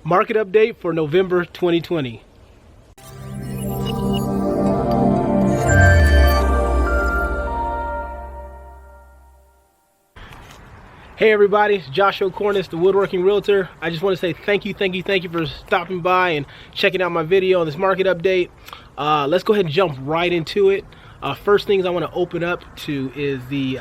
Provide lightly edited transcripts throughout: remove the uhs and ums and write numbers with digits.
Market update for November 2020. Hey everybody, it's Joshua Cornish, the Woodworking Realtor. I just want to say thank you for stopping by and checking out my video on this market update. Let's go ahead and jump right into it. First things I want to open up to is the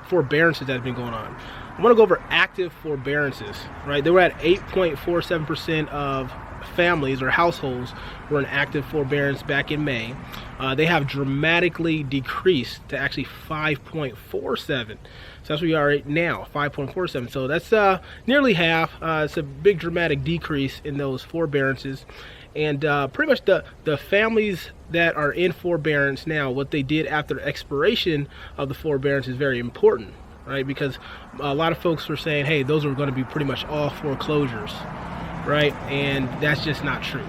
forbearances that have been going on. I want to go over active forbearances, right? They were at 8.47% of families or households were in active forbearance back in May. They have dramatically decreased to actually 5.47. So that's where we are right now, 5.47. So that's nearly half. It's a big dramatic decrease in those forbearances. And pretty much the families that are in forbearance now, what they did after expiration of the forbearance is very important, right? Because a lot of folks were saying, hey, those are going to be pretty much all foreclosures, right? And that's just not true,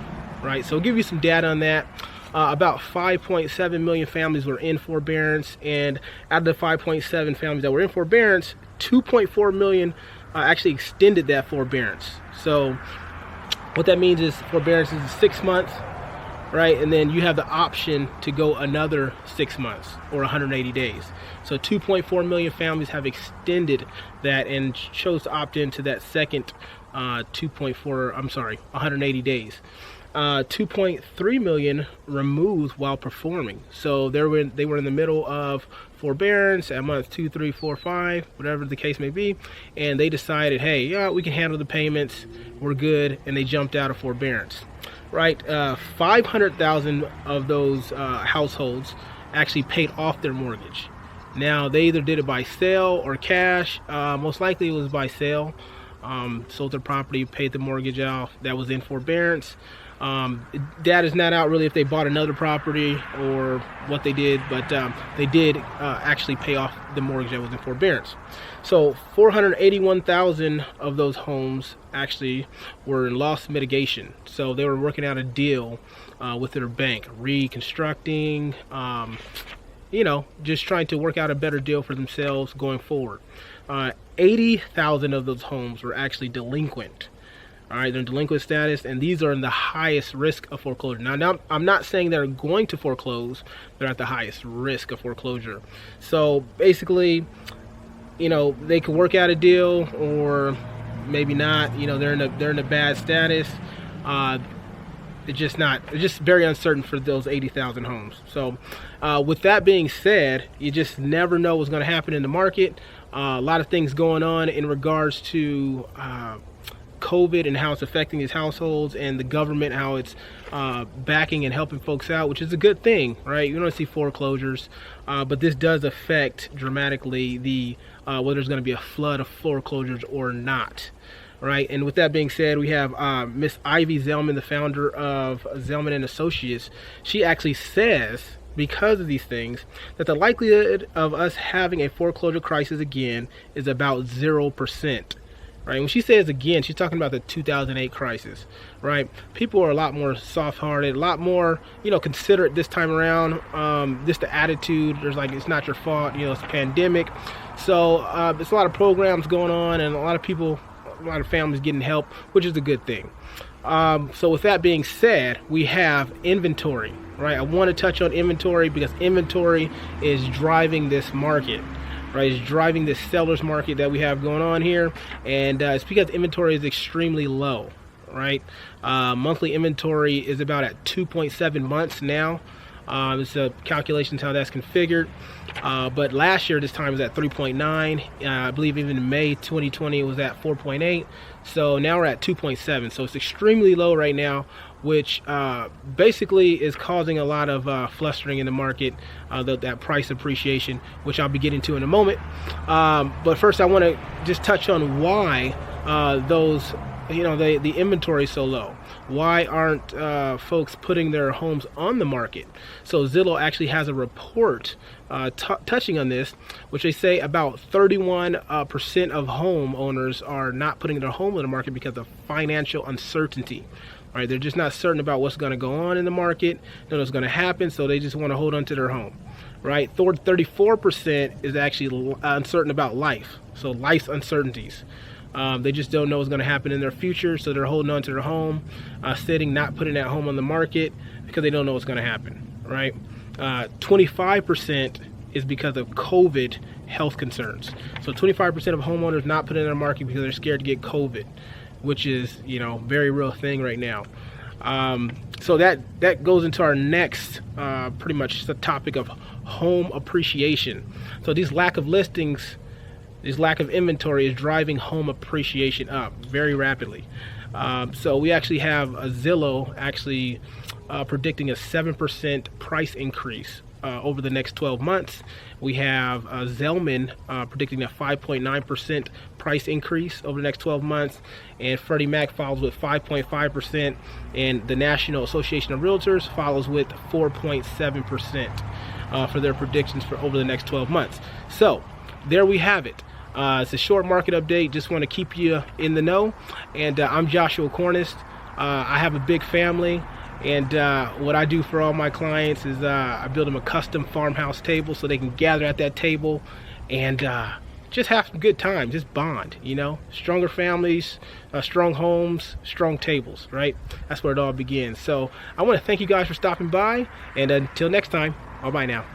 right? So I'll give you some data on that. About 5.7 million families were in forbearance, and out of the 5.7 families that were in forbearance, 2.4 million actually extended that forbearance. So what that means is forbearance is 6 months, right? And then you have the option to go another 6 months or 180 days. So 2.4 million families have extended that and chose to opt into that second 180 days. 2.3 million removed while performing. So they were in the middle of forbearance at month 2, 3, 4, 5, whatever the case may be, and they decided, hey, yeah, we can handle the payments, we're good, and they jumped out of forbearance. Right, 500,000 of those households actually paid off their mortgage. Now they either did it by sale or cash. Most likely it was by sale. Sold their property, paid the mortgage off. That was in forbearance. That is not out really if they bought another property or what they did, but they did actually pay off the mortgage that was in forbearance. So 481,000 of those homes actually were in loss mitigation. So they were working out a deal with their bank, reconstructing, just trying to work out a better deal for themselves going forward. 80,000 of those homes were actually delinquent. All right, they're in delinquent status, and these are in the highest risk of foreclosure. Now, I'm not saying they're going to foreclose. They're at the highest risk of foreclosure. So basically, they could work out a deal, or maybe not. They're in a bad status. It's just very uncertain for those 80,000 homes. So with that being said, you just never know what's going to happen in the market. A lot of things going on in regards to COVID and how it's affecting these households, and the government, how it's backing and helping folks out, which is a good thing, right? You don't see foreclosures, but this does affect dramatically the whether there's going to be a flood of foreclosures or not. Right, and with that being said, we have Miss Ivy Zellman, the founder of Zellman and Associates. She actually says, because of these things, that the likelihood of us having a foreclosure crisis again is about 0%. Right, when she says again, she's talking about the 2008 crisis. Right, people are a lot more soft-hearted, a lot more, considerate this time around. Just the attitude. There's it's not your fault. It's a pandemic, so there's a lot of programs going on, and a lot of families getting help, which is a good thing. So with that being said, we have inventory, right? I want to touch on inventory because inventory is driving this market, right? It's driving this seller's market that we have going on here, and it's because inventory is extremely low, right? Monthly inventory is about at 2.7 months now. It's a calculations how that's configured, but last year this time was at 3.9. I believe even in May 2020 it was at 4.8. So now we're at 2.7. So it's extremely low right now, which basically is causing a lot of flustering in the market, that price appreciation, which I'll be getting to in a moment. But first I want to just touch on why the inventory is so low. Why aren't folks putting their homes on the market? So Zillow actually has a report touching on this, which they say about 31% of homeowners are not putting their home on the market because of financial uncertainty. Right, they're just not certain about what's going to go on in the market, know what's going to happen, so they just want to hold on to their home. Right, 34% is actually uncertain about life, so life's uncertainties. They just don't know what's going to happen in their future, so they're holding on to their home, sitting, not putting that home on the market because they don't know what's going to happen, right? 25% is because of COVID health concerns. So 25% of homeowners not putting in their market because they're scared to get COVID, which is, you know, very real thing right now. So that goes into our next pretty much the topic of home appreciation. So these lack of listings, this lack of inventory is driving home appreciation up very rapidly. So we actually have a Zillow actually predicting a 7% price increase over the next 12 months. We have Zelman predicting a 5.9% price increase over the next 12 months, and Freddie Mac follows with 5.5%, and the National Association of Realtors follows with 4.7% for their predictions for over the next 12 months. So there we have it. It's a short market update. Just want to keep you in the know. And I'm Joshua Cornist. I have a big family. And what I do for all my clients is I build them a custom farmhouse table so they can gather at that table and just have some good time, just bond, you know. Stronger families, strong homes, strong tables, right? That's where it all begins. So I want to thank you guys for stopping by, and until next time, bye-bye now.